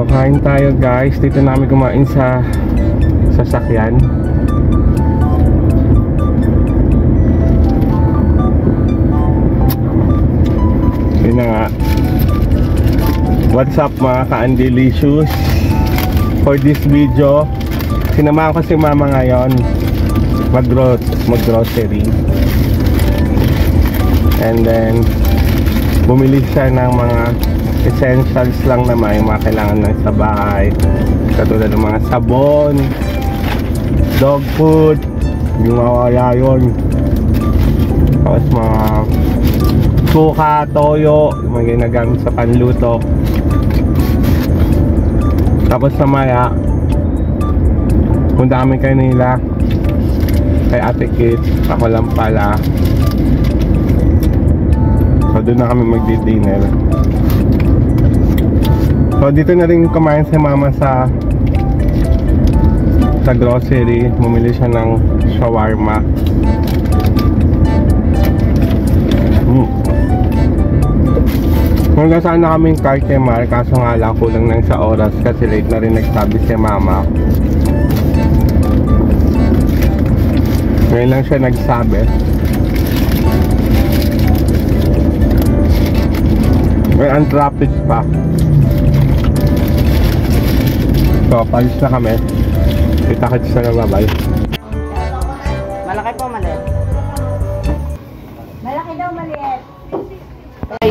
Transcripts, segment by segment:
So kain tayo guys. Dito namin kumain sa sasakyan. Yun na nga. What's up mga ka-Andelicious? For this video, sinamahan ko si mama ngayon mag-grocery. And then bumili siya ng mga essentials lang naman, yung mga kailangan lang sa bahay, katulad ng mga sabon, dog food, yung mawala yun, tapos mga suka, toyo, yung mga ginagamit sa panluto. Tapos namaya punta kami kanila kay Ate Kit, ako lang pala. So doon na kami magdi-dinner. So dito na rin kumain si mama sa grocery. Bumili siya ng shawarma. Hanggang saan na kaming Carquemar, kaso nga lang kulang ng sa oras kasi late na rin nagsabi si mama. Ngayon lang siya nagsabi. Ang traffic pa. So, palis na kami. Kita-kits na bye-bye. Malaki po, maliit. Malaki daw, maliit. Ay.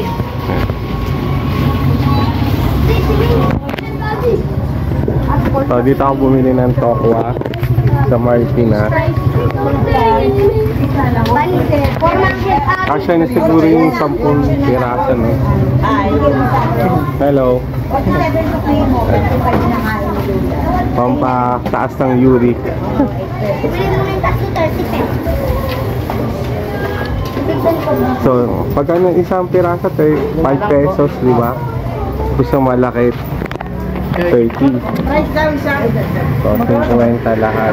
So, dito ako bumili ng tokwa sa Martina. Kasya na siguro yung 10 piraso, no? Hello. Pampataas ng uric. So, pagkano isang piraso tayo? 5 pesos, di ba? Gusto malaki 30. So, 50 lahat.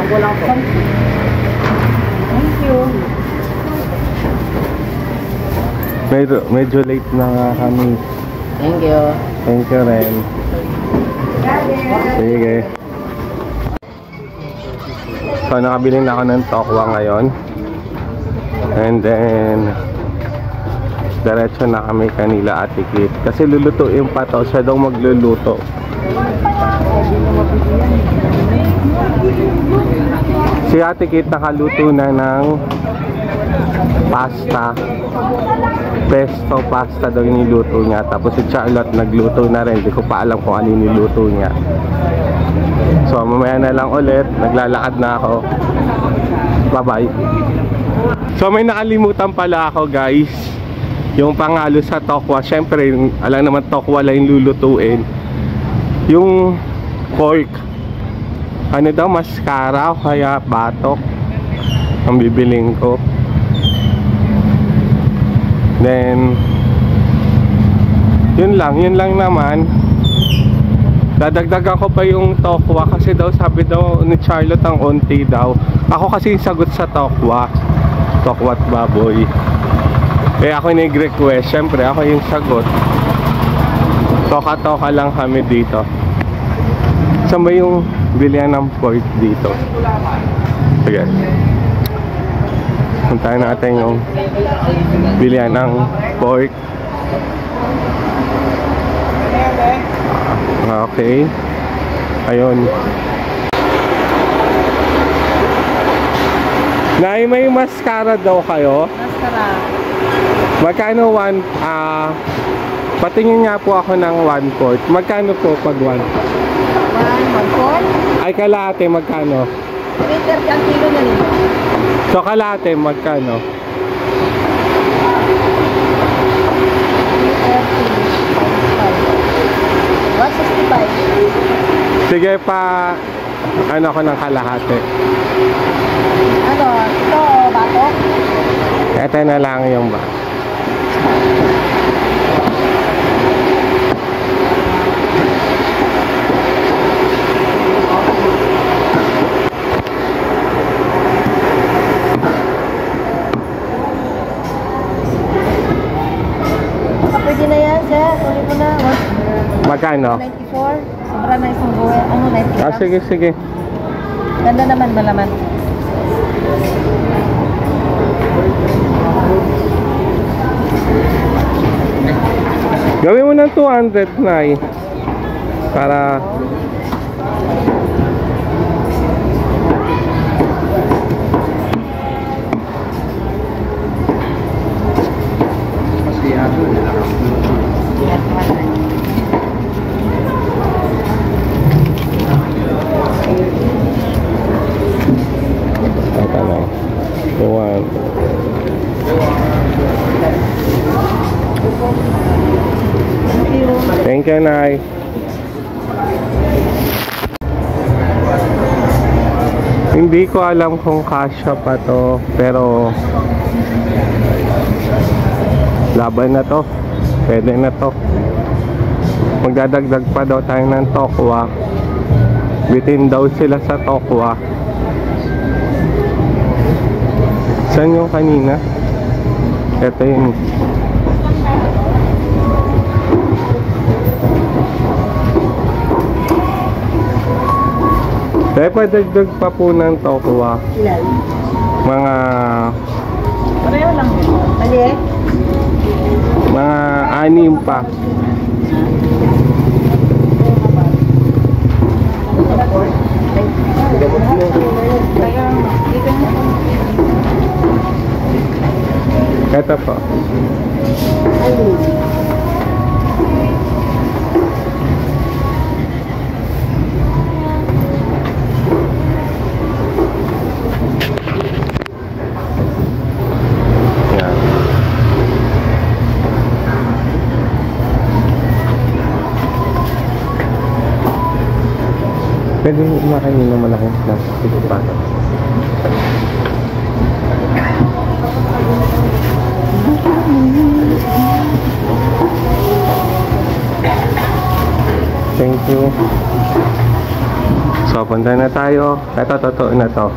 Thank you. Medyo late na nga kami. Thank you. Thank you rin. Sige. So, nakabili na ako ng tokwa ngayon. And then diretso na kami kanila Ate Kit. Kasi lulutuin pa to. Siya daw magluluto. Si Ate Kit nakaluto na ng pasta. Pesto pasta daw yung niluto niya. Tapos si Charlotte nagluto na rin. Hindi ko pa alam kung ano yung niluto niya. So mamaya na lang ulit. Naglalakad na ako. Bye bye. So may nakalimutan pala ako guys. Yung pangalo sa tokwa. Syempre alam naman tokwa lang yung lulutuin. Yung pork, ano daw, mascara o kaya batok ang bibiling ko. Then yun lang naman. Dadagdagan ko pa yung tokwa kasi daw sabi daw ni Charlotte ang unti daw. Ako kasi yung sagot sa tokwa at baboy. Eh ako yung nag-request, syempre ako yung sagot. Toka lang kami dito. Saan ba yung bilihan ng pork dito? Sige. Puntahan natin yung bilihan ng pork. Okay. Ayun. Nay, may mascara daw kayo? Mascara. Magkano patingin nga po ako ng 1/4. Magkano po pag 1? 1/4? Ay, kalahati magkano? 3.30 ang kilo na nito. So, kalahati magkano? 165. Sige pa, ano ko ng kalahati. Ano? Ito, batok? Ito na lang yung ba. Pwede na yan, sir. Kunin mo na. Magkano? 94. Sobra na isang buhay. Ano, 90 Ah, sige, sige. Ganda naman, malaman. Gawin mo ng 200 na eh. Para... Ito na. 1. Thank you, Nay. Hindi ko alam kung kasya pa to, pero laban na to. Pwede na to. Magdadagdag pa daw tayo ng tokwa. Bitin daw sila sa tokwa. Saan yung kanina? Ito yun. Kaya padagdag pa po ng tokwa. Ilan? Mga... Pareho lang. Maliit? Mga 6 pa. Ito po. Yan. Pwede makainin ng malaking plastic pa. Thank you. So, punta na tayo. Ito, totoo na to.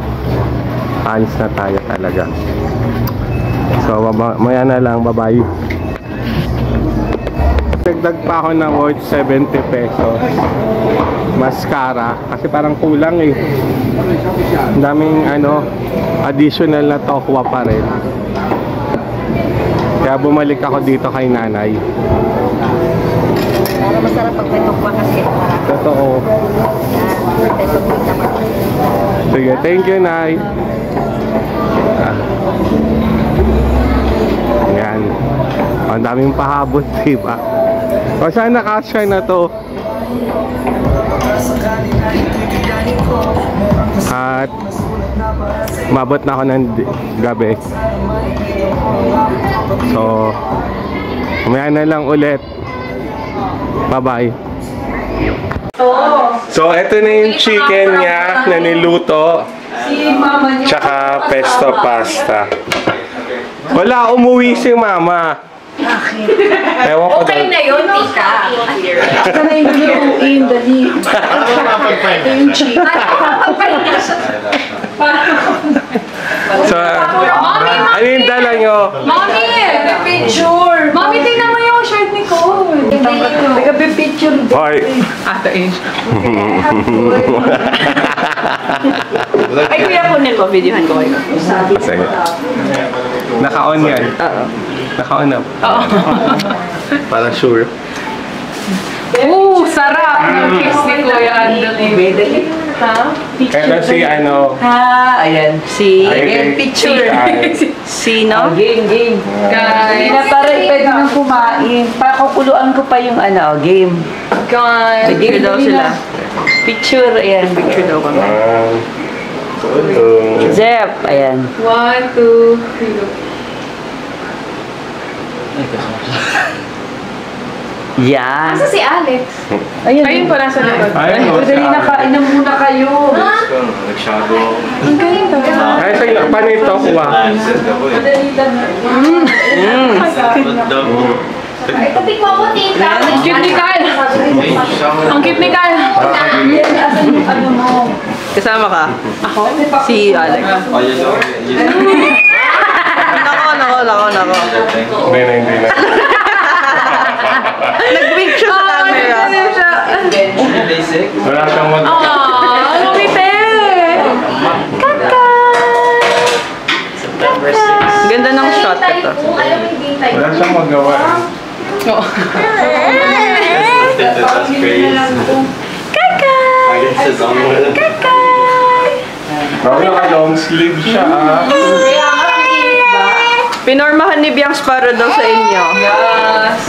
Alis na tayo talaga. So, maya na lang. Bye-bye. Dagdag pa ako ng worth 70 pesos. Mascara. Kasi parang kulang eh. Ang daming additional na tokwa pa rin. Kaya bumalik ako dito kay nanay. Para masarap pag may tukwa kasi. Totoo. Sige, thank you, Nay. Ayan. Ang daming pahabot, diba? O sana kasya na to. At mabot na ako ng gabi. So, umaya na lang ulit. Bye-bye. So, ito na yung chicken niya na niluto. Tsaka pesto pasta. Wala, umuwi si mama. Ewan ko Okay daw. na yun, tita. Ito na yung lutuin, dali. Ito yung chicken. So, ano yung dala nyo? Mommy! Picture! Mommy, tingnan mo yung shirt ni Cole. Nagka-picture. Hoy. Ate Age. Ay, kuya ko nil mo, videohan ko kayo. Sige. Naka-on yan. Oo. Naka-on na. Oo. Para sure. Sarap! Yung kiss ni Kuya Anthony. Ha? Kaya si Ha, ayan. Si, Ayan, picture. Sino? Game. Guys. Hindi na parang pwede nang kumain. Pakukuluan ko pa yung game. Guys. Picture daw sila. Picture, ayan. Picture daw kami. Zep, ayan. 1, 2, 3. Yan. Asa si Alex? Ayun. Ayun pa nasa likod. Ayun, Dali na kain na muna kayo. Ang galing daw. Ay, sa'yo, paano yung tokwa? Madali lang. Ay, katikwa mo, tita. Ang cute ni Kyle. Ang cute ni Kyle. Yan, asan yung ano mo? Kasama ka? Ako? Si Alex. Nako. Hindi na. Nag-wink siya sa camera. Wala kang mag... Aww, lumite! Ganda ng shot ito. Wala siyang magawa. Oo. Baka naka-long sleeve siya ah. Pinormahan ni Bianx para daw sa inyo. Yes!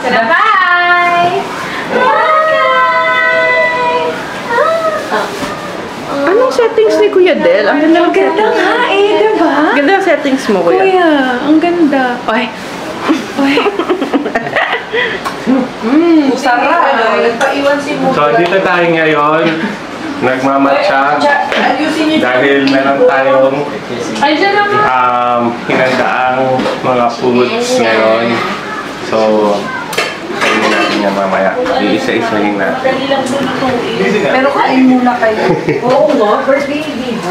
Bye! Anong settings ni Kuya Del? Ang ganda ng Ganda nga eh, diba? Ganda ng settings mo, Kuya. Kuya, ang ganda. Ay! Ay! Sarap! Nagpaiwan si Mo. So, dito tayo ngayon. Nagmamatcha. Dahil meron tayong Andiyan naman! hinandaang mga foods ngayon. So, kainin natin yan mamaya. Iisa-isahin natin. Pero kain muna kayo. Oo nga, birthday ni Divo.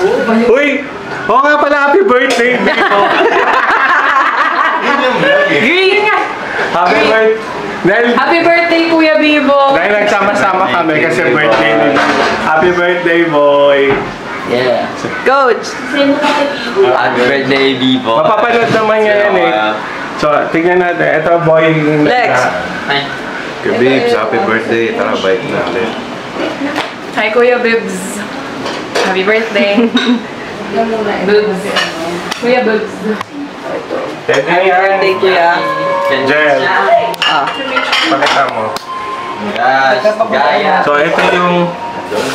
Uy! Oo nga pala, happy birthday! Biko. Happy birthday! Happy birthday, Kuya Bibo! Dahil nagsama-sama kami kasi birthday nila. Happy birthday, boy! Yeah. Coach! Happy birthday, Vivo. Mapapanood naman niya yan eh. So, tignan natin. Ito, boy. Lex. Hi. Bibs, happy birthday. Tara, bite natin. Hi, Kuya Bibs! Happy birthday! Bibs! Kuya Bibs! Tignan yan. Birthday, Kuya. Jel, Ah. pakita mo. Yes. Gaya. So, ito yung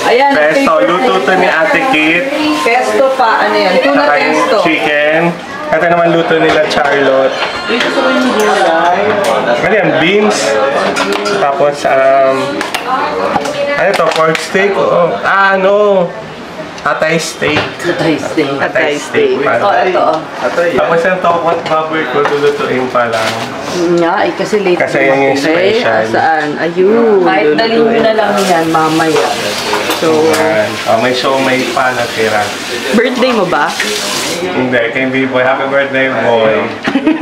Ayan, pesto. Luto to ni Ate Kit. Pesto pa, ano yan? Tuna Saka yung pesto. chicken. Ito naman luto nila Charlotte. Dito sa yung gulay. Ano yan? Beans. Tapos, ano to? Pork steak? Oh, ano? Atay steak. Atay steak. Paano? Oh, ito oh. Tapos yung tokot bubble ko, lulutuin pa lang. Nga, eh, kasi late. Kasi yan yung special. Saan? Ayun. Kahit dalhin nyo na lang yan, mamaya. So, Ayan. May show, may pa natira. birthday mo ba? Hindi, kay B-Boy. Happy birthday, boy.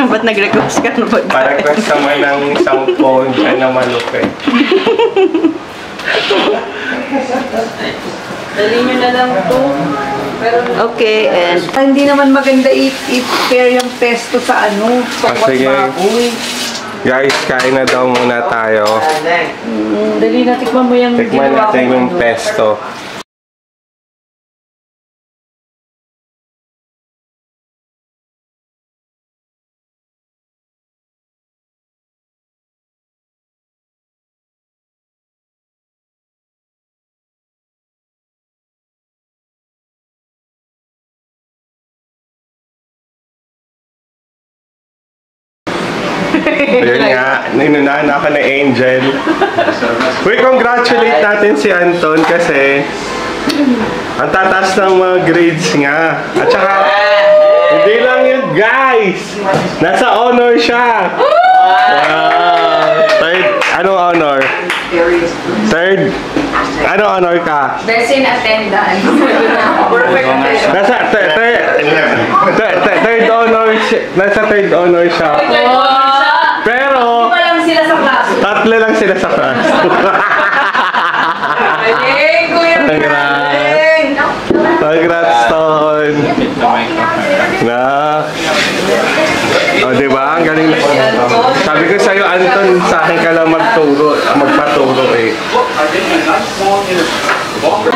Ba't nag-request ka na pagkain? Pa-request naman ng isang phone siya na malupit. Dalhin nyo na lang to. Okay, and hindi naman maganda i-pair yung pesto sa ano, sa Sige. baboy. Guys, kain na daw muna tayo. Dali na, tikman mo yung Tikman ginawa natin kong yung ano. pesto. Ayun nga, inunahan ako na Angel. Uy, congratulate natin si Anton kasi ang tataas ng mga grades nga. At saka, hindi lang yun, guys! Nasa honor siya! Wow! Third, anong honor? Third? Anong honor ka? Best in attendance. Perfect. Nasa third honor siya. Nasa third honor siya. Pero, Walang sila sa class. tatlo lang sila sa class. Hey, Kuya Congrats! Congrats, Ton! Na? O, diba? Ang galing na. Sabi ko sa'yo, Anton, sa akin ka lang magpaturo eh.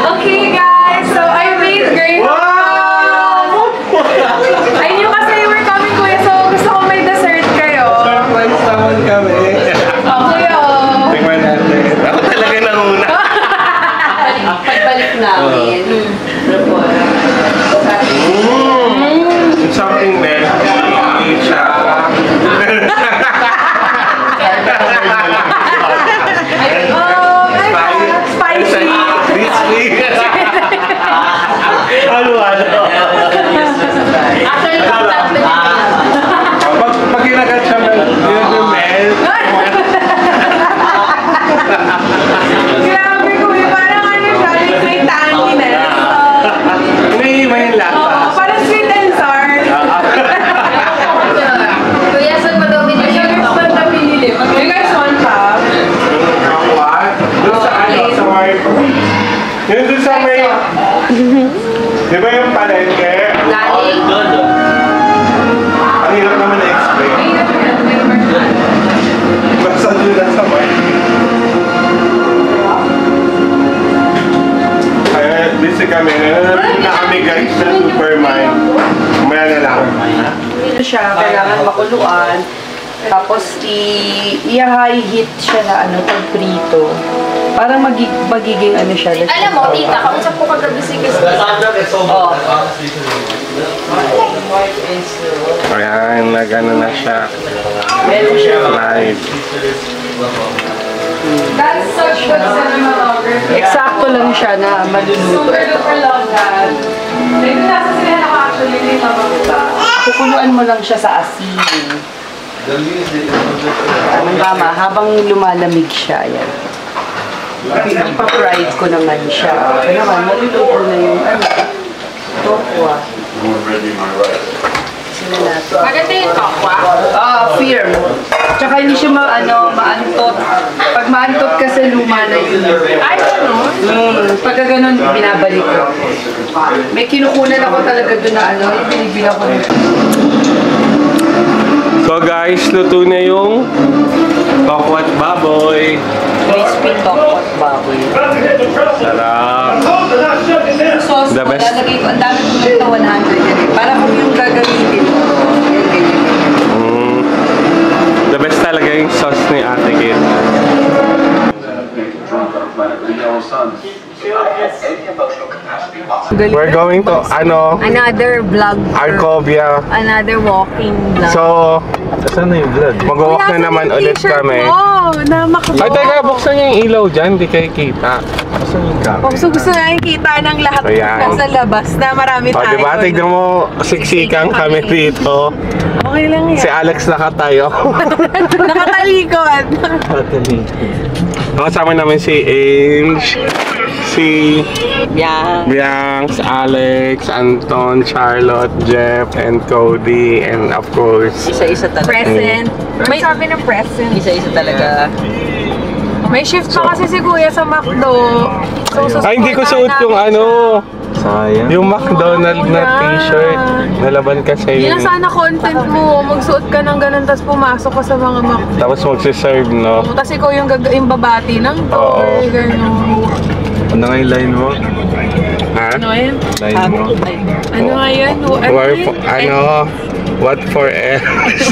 Okay, guys. So, I made great. Wow! I knew kasi you were coming, Kuya. So, gusto ko may dessert kayo. Surprise naman kami. Kuya. Tingnan natin. Ako talaga nanguna. Pagbalik namin. It's something man. Siya. Spicy. Ano? Actually, Pag ginagat siya yung mel. grabe, Kuya. Parang ano siya, may tanginess. Mart. Yun dun sa may... Di ba yung palengke? Laling. Ang hirap naman na-explain. Basta dun lang sa Mart. Kaya busy kami. Nanonood na kami guys sa Superman. Umaya na lang. Ito siya, kailangan makuluan. Tapos i-high heat siya na ano, pag prito. Para magiging ano siya. Alam mo, tita, kausap ko kagabi si Christy. Oh. Ayan, nag-ano na siya. Meron siya. Live. That's such good cinematography. Eksakto lang siya na maluluto. Super duper love that. Maybe nasa sila na actually dito ba? Kukuluan mo lang siya sa asin. Anong tama, habang lumalamig siya, yan. Ipa-fried ko naman siya. Kaya naman, maluluto na yung ano, tokwa. Sila natin. Maganda yung tokwa. Firm. Tsaka hindi siya maantot. Pag maantot kasi luma na yun. Ay, ano? Pagka ganun, binabalik ko. May kinukunan ako talaga doon na ano, yung binibili ako. So guys, luto na yung tokwat baboy. Crispy tokwa baboy. Sarap. Sauce The ko, best. lalagay ko, ang dami ko nito 100 yan eh. Para kung yung gagamitin ko. Yan, ganyan. The best talaga yung sauce ni Ate Kit. We're going to, Another vlog. Arcovia. Another walking vlog. So, Saan na yung vlog? mag-walk na naman ulit kami. Na makdo. Ay, teka, buksan niyo yung ilaw dyan, di kayo kita. Saan yung camera? Oh, so gusto na kita ng lahat Ayan. nasa labas na marami O, tayo. diba? Tignan mo, siksikan kami dito. Okay lang yan. Si Alex nakatayo. Nakatalikod. Kasama namin si Ange, si Yan. Biang, si Alex, Anton, Charlotte, Jeff, and Cody, and of course, Isa-isa talaga. Present. May sabi ng present. Isa-isa talaga. May shift pa kasi si Kuya sa McDo. So, ay hindi ko suot yung ano, Sayang. yung McDonald na t-shirt. Nalaban kasi Yun yun. ang sana content mo. Magsuot ka ng ganun, tapos pumasok ka sa mga McDo. Tapos magsiserve, no? Tapos ikaw yung babati ng Oo. door, gano'n. Ano nga yung line mo? Ha? Ano yun? Line mo? Ano nga yun? What for else?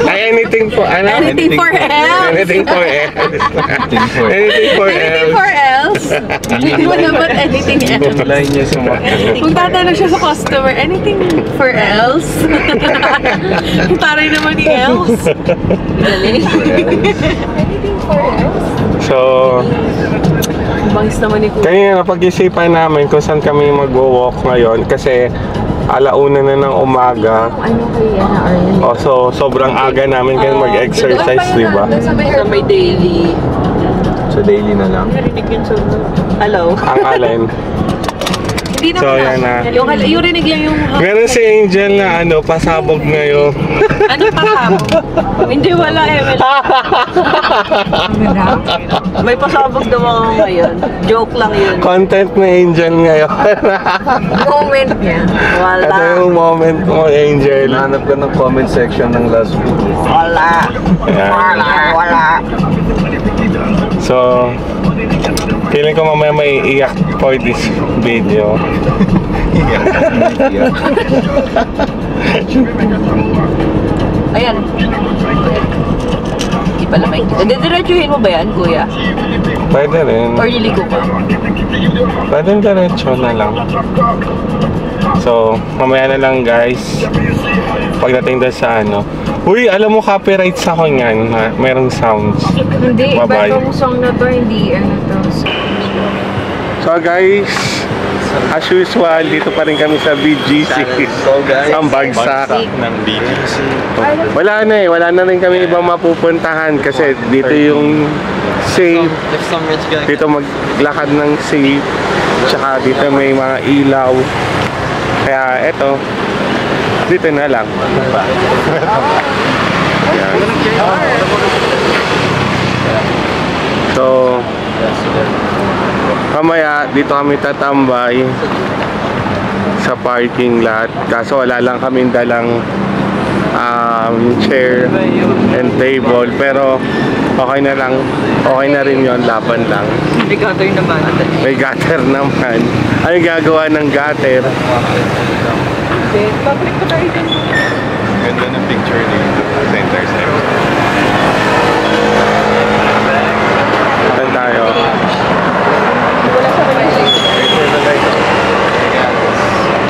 Ay, anything for, ano? Anything for else. Anything for else. Anything for Anything for else. else? Hindi mo naman anything else. Yung line niya sa mga... Kung tatanong siya sa customer, anything for else? Yung taray naman ni else. Anything for else? So, Bangis naman ni Kuya. kanina napag-isipan namin kung saan kami mag-walk ngayon kasi alauna na ng umaga. Ano kaya na Arlen? Oh, so sobrang aga namin kayo mag-exercise, di ba? Sa may daily. Sa daily na lang. Hello? Ang alin. Hindi naman So, yan na. Yung rinig lang yung... Meron si Angel na pasabog ngayon. Ano pa kamo? Hindi, wala eh. May pasabog daw ako ngayon. Joke lang yun. Content ni Angel ngayon. Moment niya. Ito yung moment mo, Angel. Hinahanap ka ng comment section ng last video. Ayan. So, feeling ko mamaya may iyak for this video. Ayan. Hindi pala may... Didiretsuhin mo ba yan, Kuya? Pwede rin. Or liliko ka? Pwede diretso na lang. So, mamaya na lang guys. Pagdating doon sa ano. Uy, alam mo copyright sa ako yan. Ha? Merong sounds. Hindi, Bye-bye. iba tong song na to, hindi ano to. So guys, as usual, dito pa rin kami sa BGC. So guys, Ang bagsak. ng BGC. Wala na wala na rin kami ibang mapupuntahan kasi dito yung safe. If some rich guy Dito maglakad ng safe. Tsaka dito may mga ilaw. Kaya eto, dito na lang. Yan. So, Mamaya, dito kami tatambay sa parking lot. Kaso wala lang kaming dalang chair and table. Pero okay na lang. Okay na rin yon, laban lang. May gutter naman. May gutter naman. Ano yung gagawa ng gutter? Public ko tayo din. Ganda ng picture dito. Center step. Saan tayo?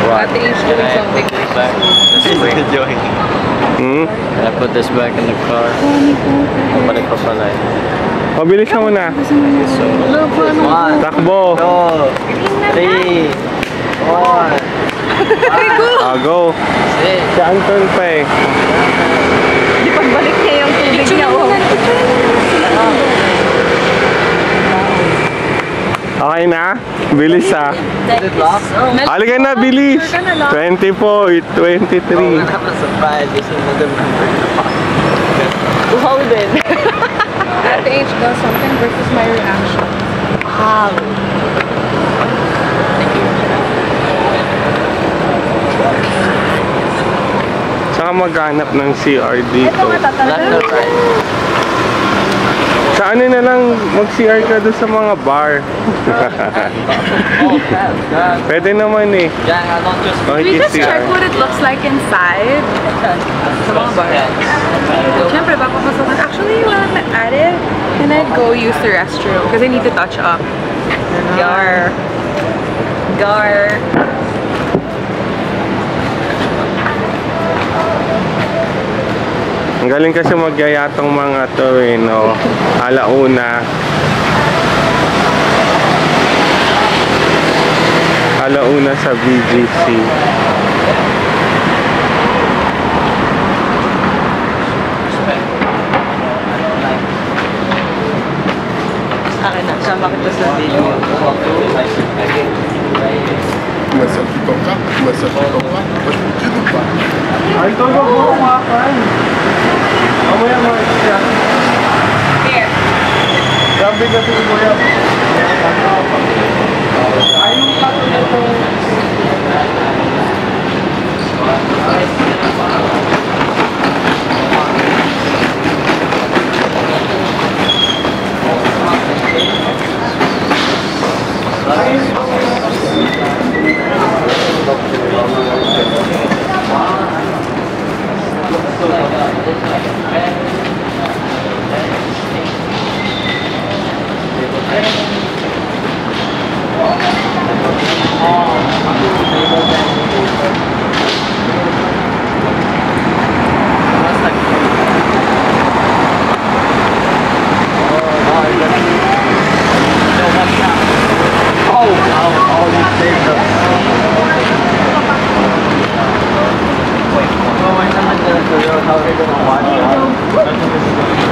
What? Ate is doing something. Joy. I put this back in the car. Pabalik pa pala eh. Mabilis ka muna. One, Takbo. 2, 3, 1. Go. Si Anton pa eh. Di pagbalik niya yung tubig niya. Okay na? Bilis ah. Halika na, bilis. 24, 23. Surprise, this is another member. Uhaw din. Ate H does something versus my reaction. Wow. Saka maghanap ng CR dito. Left or right? Sa ano na lang, mag-CR ka doon sa mga bar. Pwede naman eh. Gang, I don't just... We just check what it looks like inside. Sa mga bar. Siyempre, papapasokan. Actually, while I'm at it, can I go use the restroom? Because I need to touch up. Gar. Gar. Ang galing kasi magyaya tong mga to eh, no? Alauna. Alauna sa BGC. Akin na. Sama kita sa video. Ay, ito na po kumakan. Mamaya mga siya. Here. Grabe kasi mo yan. Ayun pa ito.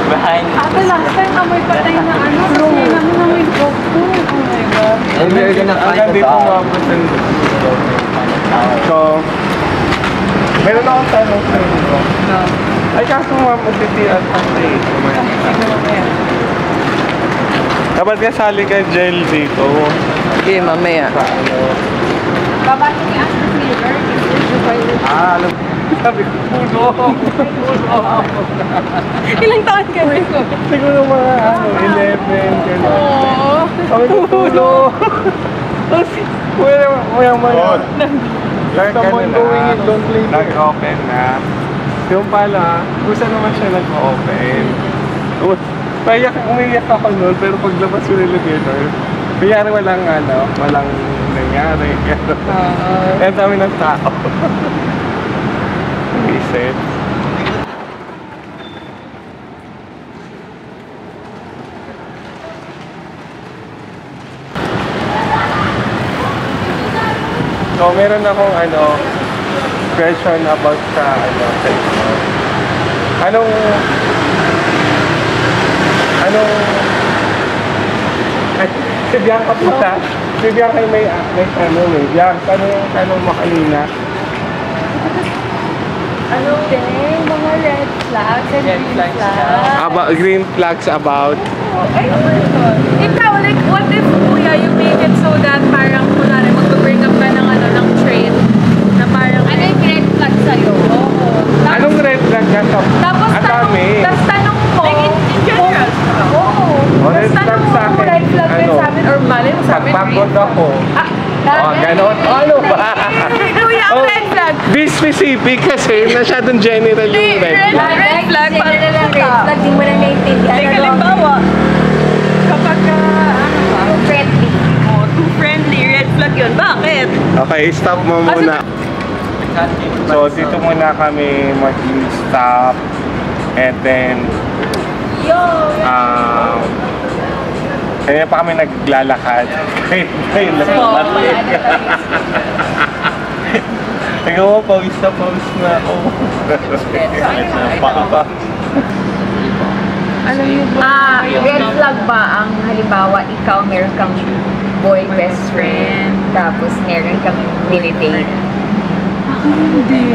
Behind. Ate, last time amoy patay na ano. Kasi namin amoy joke po. Oh my God. And we're gonna find Hanggang the dito dog. mabutin. So, meron akong tanong sa inyo. No. Ay, kaso magtitiran kasi. Dapat kasali ka gel dito. Okay, mamaya. Sa ano. Babasa niya ang flavor. Alam sabi ko, puno. Ilang taon ka rin ko? Siguro mga 11, gano'n. Oo. Sabi ko, puno. Tapos, maya. Basta mo going in, don't play there. Nag-open na. Yung pala, gusto naman siya nag-open. Umiyak ako noon, pero paglabas ko nila dito, kanyari walang nangyari. Kaya dami ng tao. Reset. So, meron akong question about sa sa inyo. Anong si Bianca po sa si Bianca may tanong eh. Bianca, ano yung tanong mo kanina? Ano din? Mga red flags and green flags. About green flags about Ay, ikaw, like, what if, kuya, you make it Malay mo sabi Pagpagod ako. Oh, ganon. Ano ba? Kuya, ang red flag. Be specific kasi masyadong general yung red flag. Red flag. Red flag, di mo na naiintindihan. Like, halimbawa, kapag, ano ba? Friendly. Too friendly, red flag yun. Bakit? Okay, stop mo muna. So, dito muna kami mag-stop. And then, kaya pa kami naglalakad. Ayun lang naman. Tingnan mo, pawis na ako. Alam niyo ba? Red flag ba ang halimbawa ikaw meron kang boy best friend tapos meron kang dinidate? Hindi.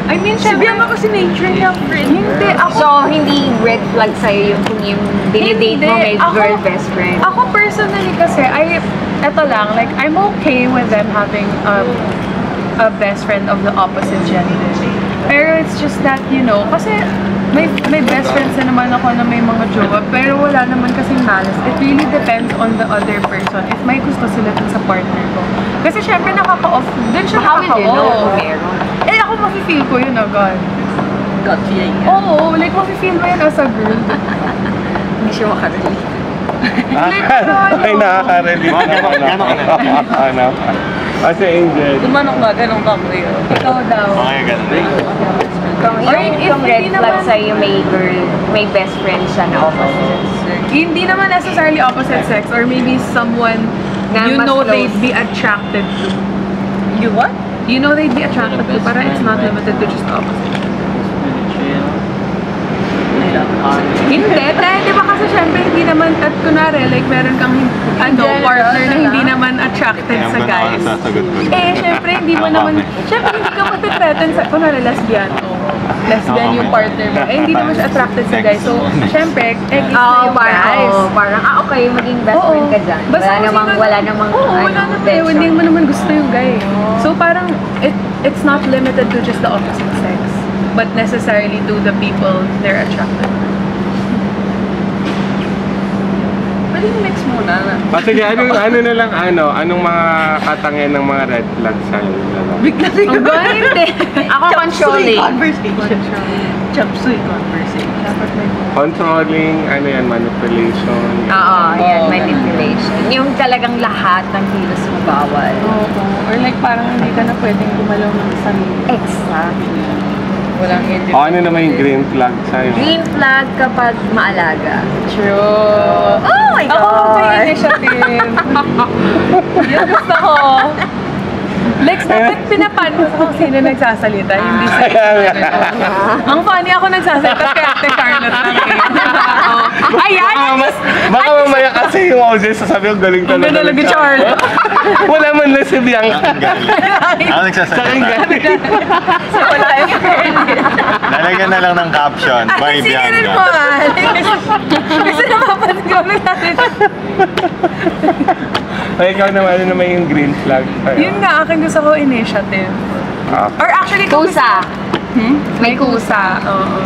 I mean, sabihan mo kasi nature niya, friend. Hindi, ako. So, hindi red flag sa'yo yung kung yung dinidate mo may girl best friend? Ako personally kasi, eto lang, like, I'm okay with them having a best friend of the opposite gender. Pero it's just that, you know, kasi may best friends na naman ako na may mga jowa, pero wala naman kasing malas. It really depends on the other person. If may gusto sila dun sa partner ko. Kasi syempre nakaka-off, dun siya How will you know nakaka-off. kung meron? Eh, ako mafe-feel ko yun agad. Gut feeling yan. Oo, like mafe-feel mo yun as a girl. Hindi siya makarelate. Ay, nakaka-relate na. Ano? Kasi Angel. Tumanok ba? Ganun ka mo yun. Ikaw daw. Okay, ganun. Kung yung red flag sa'yo may best friend siya na opposite. Hindi naman necessarily opposite sex or maybe someone Na you mas know close. they'd be attracted to. You what? You know they'd be attracted to, para it's not limited to just opposite. Hindi, dahil di ba kasi syempre hindi naman, at kunwari, like meron kang partner na hindi naman attracted sa guys. Eh, syempre hindi mo naman, syempre hindi ka matitreaten sa, kunwari lesbian lesbian yung partner mo, eh hindi naman siya attracted sa guys. So, syempre, guys. Parang, okay, maging best friend ka dyan. Basta Wala namang, wala naman eh, hindi mo naman gusto yung guy. So, parang, it's not limited to just the opposite sex, but necessarily to the people they're attracted to. Pwede mix muna. Sige, ano na lang, anong mga katangian ng mga red flags sa'yo? Bigla Ang hindi. Ako controlling. Conversation. Chop suey conversation. Controlling, manipulation. Oo, yan, Oo, manipulation. Yung talagang lahat ng kilos mo bawal. Or like parang hindi ka na pwedeng gumalaw ng sarili. Exactly. Walang edit. O ano naman yung green flag sa'yo? Green flag kapag maalaga. True. Oh my Ako God! may initiative. Yung gusto ko. Like, dapat pinapan mo kung sino nagsasalita, hindi sa Ang funny ako nagsasalita kay Ate Charlotte lang eh. Ayan! Baka mamaya kasi yung audience sasabi ko galing Ang talaga. ganda Charlotte. Wala man lang si Bianca. Ano nagsasalita? Saan galing? Wala yung Lalagyan na lang ng caption, by Singirin mo Bianca. Kasi napapansin ko nagsasalita. Ay, ikaw naman, ano naman yung green flag sa'yo? Yun nga, akin gusto ko initiative. Or actually, kung Kusa. may kusa. Oo.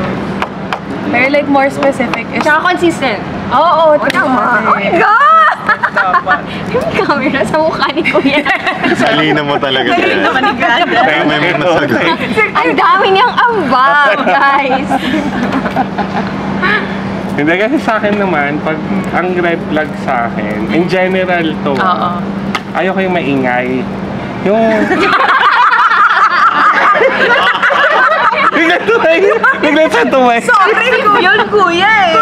Pero like more specific is... Tsaka consistent. Oo, Tama. Oh my God! Yung camera sa mukha ni Kuya. Salina mo talaga. Salina Kaya manigada. Kaya may masagot. Ang dami niyang ambag, guys. Hindi kasi sa akin naman, pag ang red flag sa akin, in general to, Oo. ayoko yung maingay. Yung... Bigla sa tumay. Sorry, yun Kuya eh.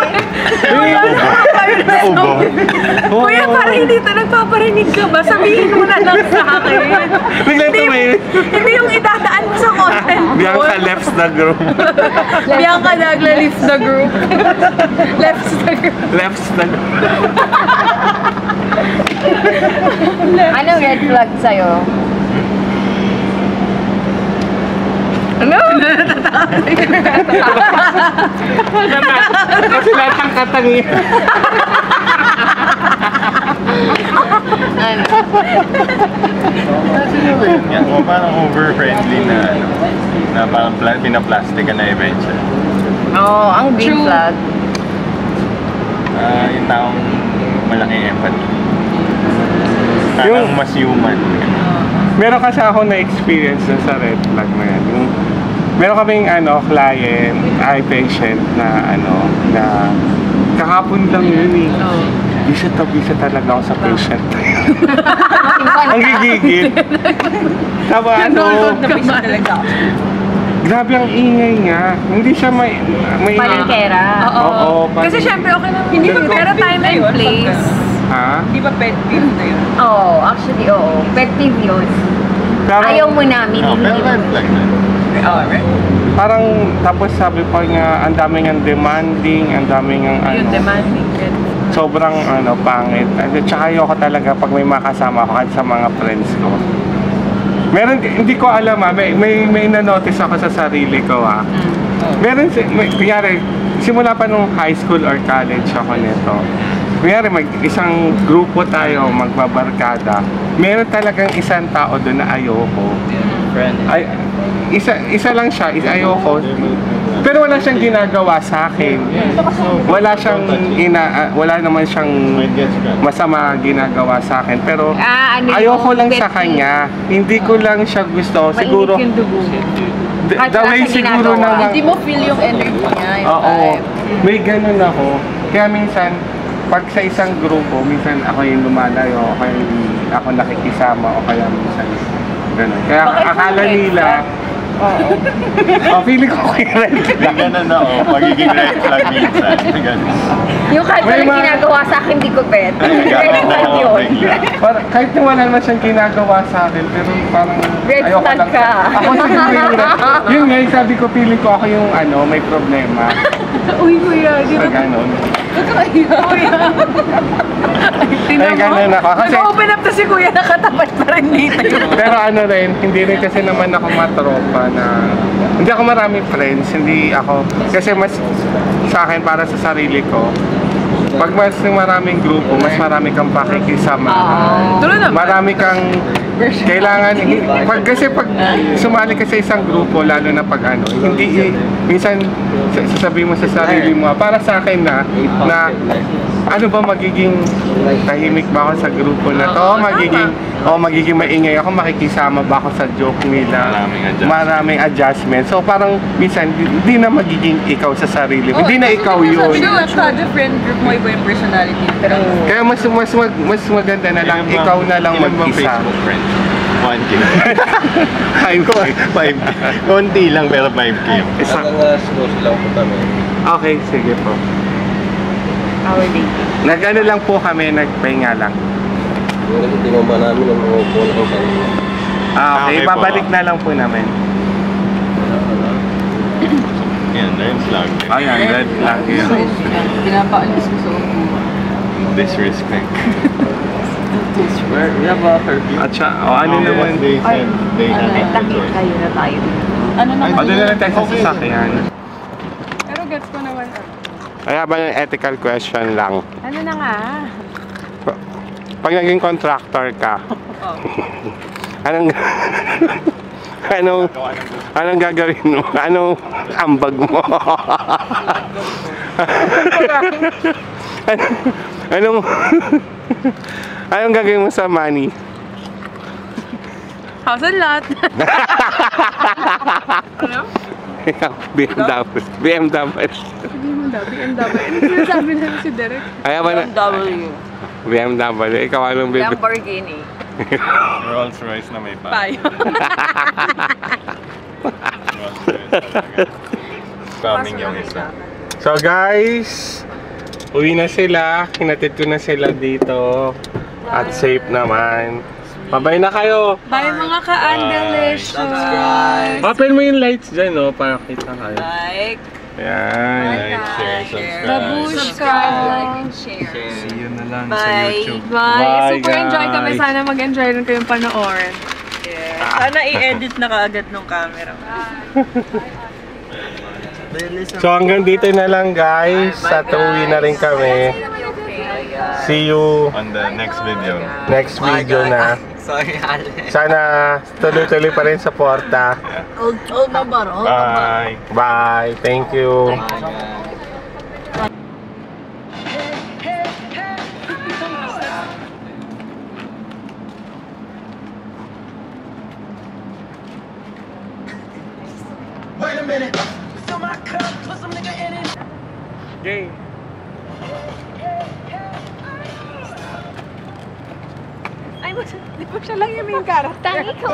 Ubo. Kuya, parang hindi ito nagpaparinig ka ba? Sabihin mo na lang sa akin. Bigla tumay. Hindi yung idadaan mo sa content mo. Bianca left the group. Bianca Nagla leaves the group. Left the group. Left the group. Anong red flag sa'yo? Ano? Kasi lahat ang katangian. Yan mo parang over-friendly na parang pinaplastic ka na eventually. Oo, ang green flag. Yung taong malaking empathy. Parang mas human. Meron kasi ako na-experience dun sa red flag na yan. Meron kaming client, patient na na kahapon lang yun eh. Bisa talaga ako sa patient. Ang gigigil. Tama grabe ang ingay nga. Hindi siya may Palengkera. Oo. Kasi syempre okay lang. Hindi ba pero pet time peeve and na yun? place. Ha? Di ba pet peeve na yun? Oo, actually, oo. Pet peeve yun. Pero, Ayaw mo namin, Pero hindi mo. red flag na. parang tapos sabi pa nga ang daming ang demanding, ang daming ang Yung demanding. sobrang pangit. At saka ayoko talaga pag may makasama ako kahit sa mga friends ko. Meron, hindi ko alam may na-notice ako sa sarili ko Meron, kunyari, simula pa nung high school or college ako nito. Kunyari, isang grupo tayo, magbabarkada. Meron talagang isang tao doon na ayoko. Ay, isa lang siya, ayoko. Pero wala siyang ginagawa sa akin. Wala naman siyang masama ginagawa sa akin. Pero ayoko lang sa kanya. Hindi ko lang siya gusto. Siguro Mainit yung dugo. the way siguro na Hindi mo feel yung energy niya. oo. May ganun ako. Kaya minsan pag sa isang grupo, minsan ako yung lumalayo, o kaya hindi ako nakikisama, o kaya minsan ganun. Kaya akala nila, feeling ko kayo red flag. Ganun ako, magiging red flag minsan. Ganun. Yung kahit May walang mga- ginagawa sa akin, di ko bet. Red flag yun. Kahit na wala naman siyang ginagawa sa akin, pero parang Red ayoko flag lang. ka. Ako siguro yung yun nga, yung sabi ko, feeling ko ako yung may problema. Uy, kuya, di Sa ba? ganun. Tingnan mo. ganun ako. Kasi, Nag-open up to si kuya, nakatapat pa rin dito. pero hindi rin kasi naman ako matropa na, hindi ako maraming friends, hindi ako, kasi mas sa akin para sa sarili ko, pag mas maraming grupo, mas marami kang pakikisamahan. Tuloy naman. Marami kang kailangan kasi pag sumali ka sa isang grupo, lalo na pag hindi minsan sasabihin mo sa sarili mo, para sa akin na ano ba magiging tahimik ba ako sa grupo na to? Magiging maingay ako, makikisama ba ako sa joke nila? Maraming adjustment. So parang minsan hindi na magiging ikaw sa sarili mo. Hindi na ikaw yun. Kada friend group mo iba yung personality. Pero Kaya mas maganda na lang ikaw na lang Ilan bang mag-isa. Facebook friends? 1K. 5K. 5K. Konti lang pero 5K. Okay, sige po. Our day. Nag-ano lang po kami, nagpahinga lang. Okay, Okay po. babalik na lang po namin. Yan, red flag. Ayan, red flag yun. pinapaalis ko sa upuan. Disrespect. We have a curfew. At siya, ano naman? They said they had a Nakita choice. kayo na tayo. Ano naman? O, doon na lang tayo sa sasakyan. Pero gets ko naman. Kaya ba yung ethical question lang? Ano na nga? Pag naging contractor ka, anong gagawin mo? Anong ambag mo? anong gagawin mo sa money? House and lot. BMW. BMW. BMW. Ano sinasabi na si Derek? Kaya ba na? W. BMW. Ikaw anong bibili? Lamborghini. Rolls Royce na may pa. Tayo. Rolls Royce. Coming yung isa. So guys, uwi na sila. Hinatid ko na sila dito. At safe naman. Babay na kayo. Bye mga ka-Andelicious. Open mo yung lights dyan, no? Para kita kayo. Like. Ayan. Like, share, subscribe. Babushka. Subscribe, like, and share. See you na lang sa Bye. YouTube. Bye. Bye, Super enjoy kami. guys. Sana mag-enjoy rin kayong panoorin. Sana i-edit na kaagad nung camera. So hanggang dito na lang guys. At uwi na rin kami. See you On the next video. next video na. Sorry, Alex. Sana tuloy-tuloy pa rin sa porta. Old number. Bye. Bye. Thank you. Bye, guys. Gay. Ay, di ba siya lang yung main character? Tangi ko.